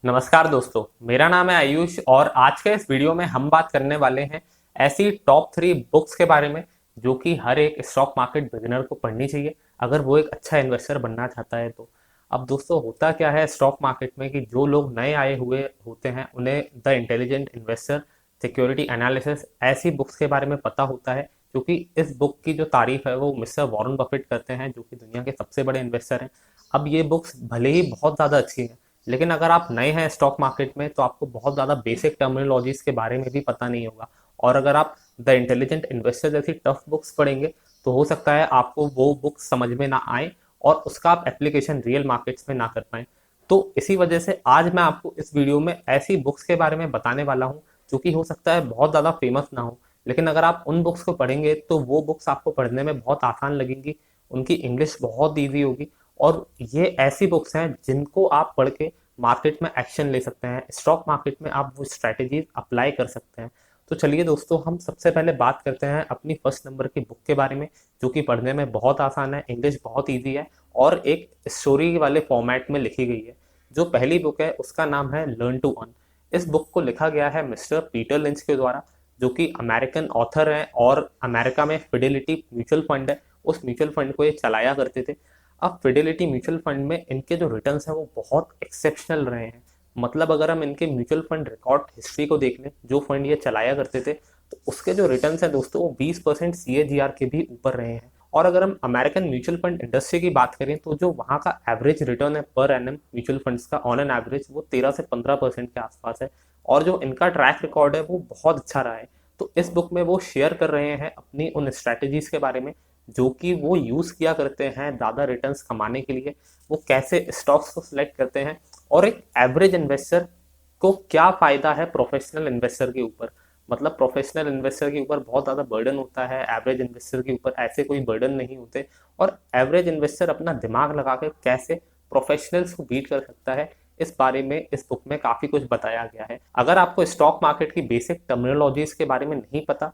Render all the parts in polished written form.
नमस्कार दोस्तों, मेरा नाम है आयुष और आज के इस वीडियो में हम बात करने वाले हैं ऐसी टॉप 3 बुक्स के बारे में जो कि हर एक स्टॉक मार्केट बिगिनर को पढ़नी चाहिए अगर वो एक अच्छा इन्वेस्टर बनना चाहता है तो। अब दोस्तों होता क्या है स्टॉक मार्केट में कि जो लोग नए आए हुए होते हैं उन्हें the intelligent investor, security analysis ऐसी बुक्स के बारे में पता होता है, क्योंकि इस बुक की जो तारीफ है वो मिस्टर वॉरेन बफेट करते हैं जो कि दुनिया के सबसे बड़े इन्वेस्टर हैं। अब ये बुक्स भले ही बहुत ज़्यादा अच्छी हैं, लेकिन अगर आप नए हैं स्टॉक मार्केट में तो आपको बहुत ज़्यादा बेसिक टर्मिनोलॉजीज के बारे में भी पता नहीं होगा। और अगर आप द इंटेलिजेंट इन्वेस्टर जैसी टफ बुक्स पढ़ेंगे तो हो सकता है आपको वो बुक्स समझ में ना आए और उसका आप एप्लीकेशन रियल मार्केट्स में ना कर पाए। तो इसी वजह से आज मैं आपको इस वीडियो में ऐसी बुक्स के बारे में बताने वाला हूँ जो कि हो सकता है बहुत ज़्यादा फेमस ना हो, लेकिन अगर आप उन बुक्स को पढ़ेंगे तो वो बुक्स आपको पढ़ने में बहुत आसान लगेंगी, उनकी इंग्लिश बहुत ईजी होगी। और ये ऐसी बुक्स हैं जिनको आप पढ़ के मार्केट में एक्शन ले सकते हैं, स्टॉक मार्केट में आप वो स्ट्रैटेजीज अप्लाई कर सकते हैं। तो चलिए दोस्तों, हम सबसे पहले बात करते हैं अपनी फर्स्ट नंबर की बुक के बारे में जो कि पढ़ने में बहुत आसान है, इंग्लिश बहुत ईजी है और एक स्टोरी वाले फॉर्मेट में लिखी गई है। जो पहली बुक है उसका नाम है लर्न टू अर्न। इस बुक को लिखा गया है मिस्टर पीटर लिंच के द्वारा, जो कि अमेरिकन ऑथर हैं और अमेरिका में फिडेलिटी म्यूचुअल फंड है, उस म्यूचुअल फंड को ये चलाया करते थे। अब फिडेलिटी म्यूचुअल फंड में इनके जो रिटर्न्स हैं वो बहुत एक्सेप्शनल रहे हैं। मतलब अगर हम इनके म्यूचुअल फंड रिकॉर्ड हिस्ट्री को देख लें, जो फंड ये चलाया करते थे, तो उसके जो रिटर्न्स हैं दोस्तों वो 20% CAGR के भी ऊपर रहे हैं। और अगर हम अमेरिकन म्यूचुअल फंड इंडस्ट्री की बात करें तो जो वहाँ का एवरेज रिटर्न है पर एनम म्यूचुअल फंड्स का ऑन एन एवरेज वो 13 से 15% के आसपास है। और जो इनका ट्रैक रिकॉर्ड है वो बहुत अच्छा रहा है। तो इस बुक में वो शेयर कर रहे हैं अपनी उन स्ट्रैटेजीज के बारे में जो कि वो यूज़ किया करते हैं ज़्यादा रिटर्न्स कमाने के लिए, वो कैसे स्टॉक्स को सिलेक्ट करते हैं और एक एवरेज इन्वेस्टर को क्या फ़ायदा है प्रोफेशनल इन्वेस्टर के ऊपर। मतलब प्रोफेशनल इन्वेस्टर के ऊपर बहुत ज़्यादा बर्डन होता है, एवरेज इन्वेस्टर के ऊपर ऐसे कोई बर्डन नहीं होते। और एवरेज इन्वेस्टर अपना दिमाग लगा के कैसे प्रोफेशनल्स को बीट कर सकता है, इस बारे में इस बुक में काफ़ी कुछ बताया गया है। अगर आपको स्टॉक मार्केट की बेसिक टर्मिनोलॉजीज के बारे में नहीं पता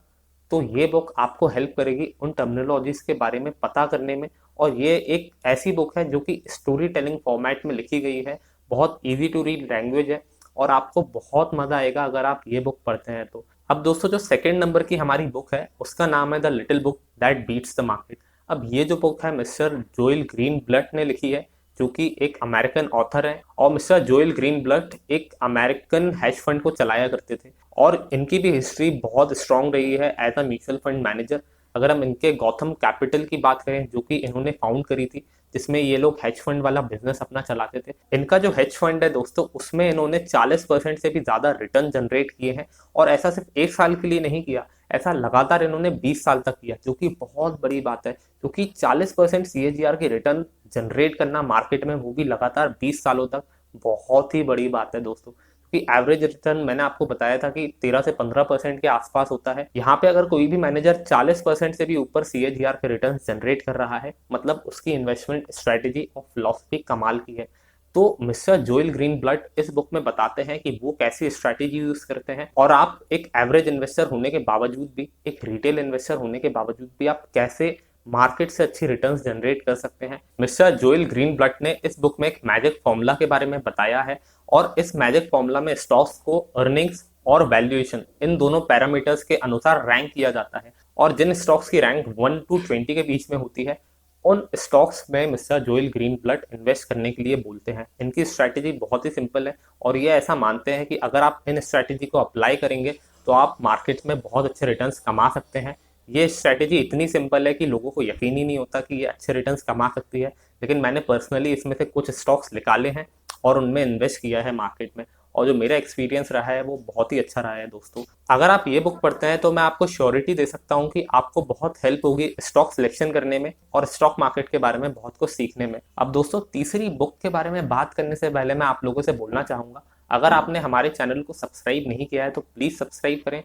तो ये बुक आपको हेल्प करेगी उन टर्मिनोलॉजीज के बारे में पता करने में। और ये एक ऐसी बुक है जो कि स्टोरी टेलिंग फॉर्मेट में लिखी गई है, बहुत इजी टू रीड लैंग्वेज है और आपको बहुत मजा आएगा अगर आप ये बुक पढ़ते हैं तो। अब दोस्तों जो सेकंड नंबर की हमारी बुक है उसका नाम है the little book that beats the market. अब ये जो बुक है मिस्टर जोएल ग्रीनब्लट ने लिखी है, जो कि एक अमेरिकन ऑथर है। और मिस्टर जोएल ग्रीनब्लट एक अमेरिकन हेज फंड को चलाया करते थे और इनकी भी हिस्ट्री बहुत स्ट्रांग रही है as a mutual fund manager. अगर हम इनके गौथम कैपिटल की बात करें जो कि इन्होंने फाउंड करी थी, जिसमें ये लोग हेज फंड वाला बिजनेस अपना चलाते थे, इनका जो हेज फंड है दोस्तों उसमें इन्होंने 40% से भी ज्यादा रिटर्न जनरेट किए हैं। और ऐसा सिर्फ एक साल के लिए नहीं किया, ऐसा लगातार इन्होंने 20 साल तक किया, जो कि बहुत बड़ी बात है, क्योंकि 40% CAGR की रिटर्न जनरेट करना मार्केट में, वो भी लगातार 20 सालों तक, बहुत ही बड़ी बात है दोस्तों। क्योंकि एवरेज रिटर्न मैंने आपको बताया था कि 13 से 15% के आसपास होता है। यहाँ पे अगर कोई भी मैनेजर 40% से भी ऊपर CAGR के रिटर्न जनरेट कर रहा है, मतलब उसकी इन्वेस्टमेंट स्ट्रेटेजी और फिलॉसफी कमाल की है। तो मिस्टर जोएल ग्रीनब्लट इस बुक में बताते हैं कि वो कैसी स्ट्रैटेजी यूज करते हैं और आप एक एवरेज इन्वेस्टर होने के बावजूद भी, एक रिटेल इन्वेस्टर होने के बावजूद भी आप कैसे मार्केट से अच्छी रिटर्न्स जनरेट कर सकते हैं। मिस्टर जोएल ग्रीनब्लट ने इस बुक में एक मैजिक फॉर्मूला के बारे में बताया है और इस मैजिक फॉर्मूला में स्टॉक्स को अर्निंग्स और वैल्यूएशन, इन दोनों पैरामीटर्स के अनुसार रैंक किया जाता है। और जिन स्टॉक्स की रैंक 1 to 20 के बीच में होती है उन स्टॉक्स में मिस्टर जोएल ग्रीनब्लट इन्वेस्ट करने के लिए बोलते हैं। इनकी स्ट्रैटेजी बहुत ही सिंपल है और ये ऐसा मानते हैं कि अगर आप इन स्ट्रैटेजी को अप्लाई करेंगे तो आप मार्केट में बहुत अच्छे रिटर्न्स कमा सकते हैं। ये स्ट्रैटेजी इतनी सिंपल है कि लोगों को यकीन ही नहीं होता कि ये अच्छे रिटर्न्स कमा सकती है, लेकिन मैंने पर्सनली इसमें से कुछ स्टॉक्स निकाले हैं और उनमें इन्वेस्ट किया है मार्केट में, और जो मेरा एक्सपीरियंस रहा है वो बहुत ही अच्छा रहा है दोस्तों। अगर आप ये बुक पढ़ते हैं तो मैं आपको श्योरिटी दे सकता हूँ कि आपको बहुत हेल्प होगी स्टॉक सिलेक्शन करने में और स्टॉक मार्केट के बारे में बहुत कुछ सीखने में। अब दोस्तों तीसरी बुक के बारे में बात करने से पहले मैं आप लोगों से बोलना चाहूंगा, अगर आपने हमारे चैनल को सब्सक्राइब नहीं किया है तो प्लीज सब्सक्राइब करें।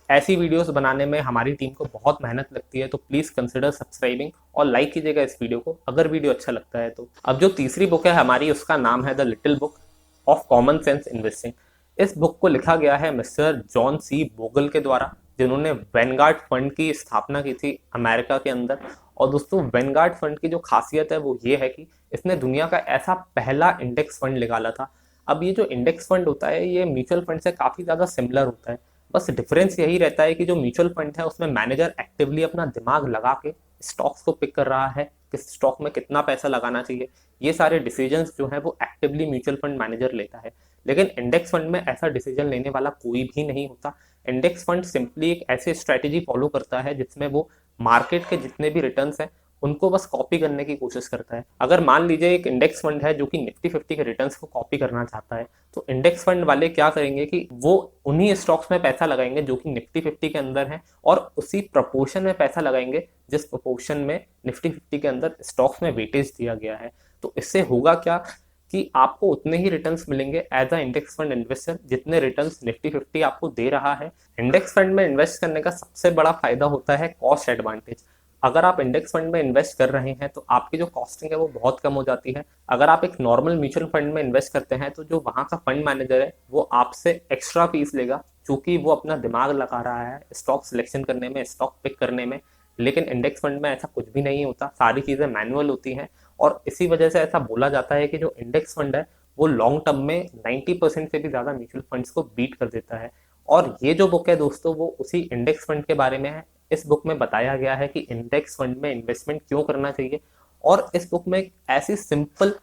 ऐसी वीडियोस बनाने में हमारी टीम को बहुत मेहनत लगती है, तो प्लीज कंसिडर सब्सक्राइबिंग और लाइक कीजिएगा इस वीडियो को अगर वीडियो अच्छा लगता है तो। अब जो तीसरी बुक है हमारी उसका नाम है the little book of common sense investing. इस बुक को लिखा गया है मिस्टर जॉन सी बोगल के द्वारा, जिन्होंने वैनगार्ड फंड की स्थापना की थी अमेरिका के अंदर। और दोस्तों वैनगार्ड फंड की जो खासियत है वो ये है कि इसने दुनिया का ऐसा पहला इंडेक्स फंड निकाला था। अब ये जो इंडेक्स फंड होता है ये म्यूचुअल फंड से काफ़ी ज़्यादा सिमिलर होता है, बस डिफरेंस यही रहता है कि जो म्यूचुअल फंड है उसमें मैनेजर एक्टिवली अपना दिमाग लगा के स्टॉक्स को पिक कर रहा है, किस स्टॉक में कितना पैसा लगाना चाहिए, ये सारे डिसीजंस जो है वो एक्टिवली म्यूचुअल फंड मैनेजर लेता है। लेकिन इंडेक्स फंड में ऐसा डिसीजन लेने वाला कोई भी नहीं होता। इंडेक्स फंड सिंपली एक ऐसी स्ट्रेटेजी फॉलो करता है जिसमें वो मार्केट के जितने भी रिटर्न्स हैं उनको बस कॉपी करने की कोशिश करता है। अगर मान लीजिए एक इंडेक्स फंड है जो कि निफ्टी 50 के रिटर्न्स को कॉपी करना चाहता है, तो इंडेक्स फंड वाले क्या करेंगे कि वो उन्हीं स्टॉक्स में पैसा लगाएंगे जो कि निफ्टी 50 के अंदर है, और उसी प्रपोर्शन में पैसा लगाएंगे जिस प्रपोर्शन में निफ्टी 50 के अंदर स्टॉक्स में वेटेज दिया गया है। तो इससे होगा क्या कि आपको उतने ही रिटर्न्स मिलेंगे as a index fund investor जितने रिटर्न्स निफ्टी 50 आपको दे रहा है। इंडेक्स फंड में इन्वेस्ट करने का सबसे बड़ा फायदा होता है कॉस्ट एडवांटेज। अगर आप इंडेक्स फंड में इन्वेस्ट कर रहे हैं तो आपकी जो कॉस्टिंग है वो बहुत कम हो जाती है। अगर आप एक नॉर्मल म्यूचुअल फंड में इन्वेस्ट करते हैं तो जो वहाँ का फंड मैनेजर है वो आपसे एक्स्ट्रा फीस लेगा, क्योंकि वो अपना दिमाग लगा रहा है स्टॉक सिलेक्शन करने में, स्टॉक पिक करने में। लेकिन इंडेक्स फंड में ऐसा कुछ भी नहीं होता, सारी चीज़ें मैनुअल होती हैं। और इसी वजह से ऐसा बोला जाता है कि जो इंडेक्स फंड है वो लॉन्ग टर्म में 90% से भी ज़्यादा म्यूचुअल फंड्स को बीट कर देता है। और ये जो बुक है दोस्तों वो उसी इंडेक्स फंड के बारे में है। इस बुक में बताया गया है कि इंडेक्स फंड में इन्वेस्टमेंट क्यों करना चाहिए, और इस बुक में एक ऐसी सिंपल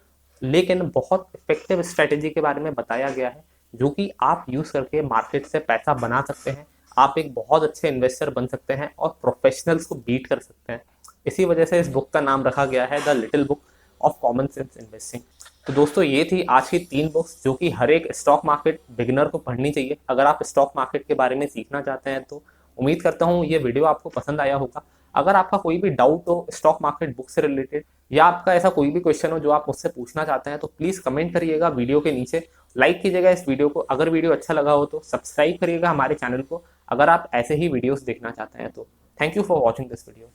लेकिन बहुत इफेक्टिव स्ट्रेटेजी के बारे में बताया गया है जो कि आप यूज करके मार्केट से पैसा बना सकते हैं। आप एक बहुत अच्छे इन्वेस्टर बन सकते हैं और प्रोफेशनल्स को बीट कर सकते हैं। इसी वजह से इस बुक का नाम रखा गया है the little book of common sense investing. तो दोस्तों ये थी आज की 3 बुक्स जो कि हर एक स्टॉक मार्केट बिगिनर को पढ़नी चाहिए अगर आप स्टॉक मार्केट के बारे में सीखना चाहते हैं। तो उम्मीद करता हूँ ये वीडियो आपको पसंद आया होगा। अगर आपका कोई भी डाउट हो स्टॉक मार्केट बुक से रिलेटेड, या आपका ऐसा कोई भी क्वेश्चन हो जो आप मुझसे पूछना चाहते हैं, तो प्लीज़ कमेंट करिएगा वीडियो के नीचे। लाइक कीजिएगा इस वीडियो को, अगर वीडियो अच्छा लगा हो तो सब्सक्राइब करिएगा हमारे चैनल को अगर आप ऐसे ही वीडियोस देखना चाहते हैं तो। Thank you for watching this video.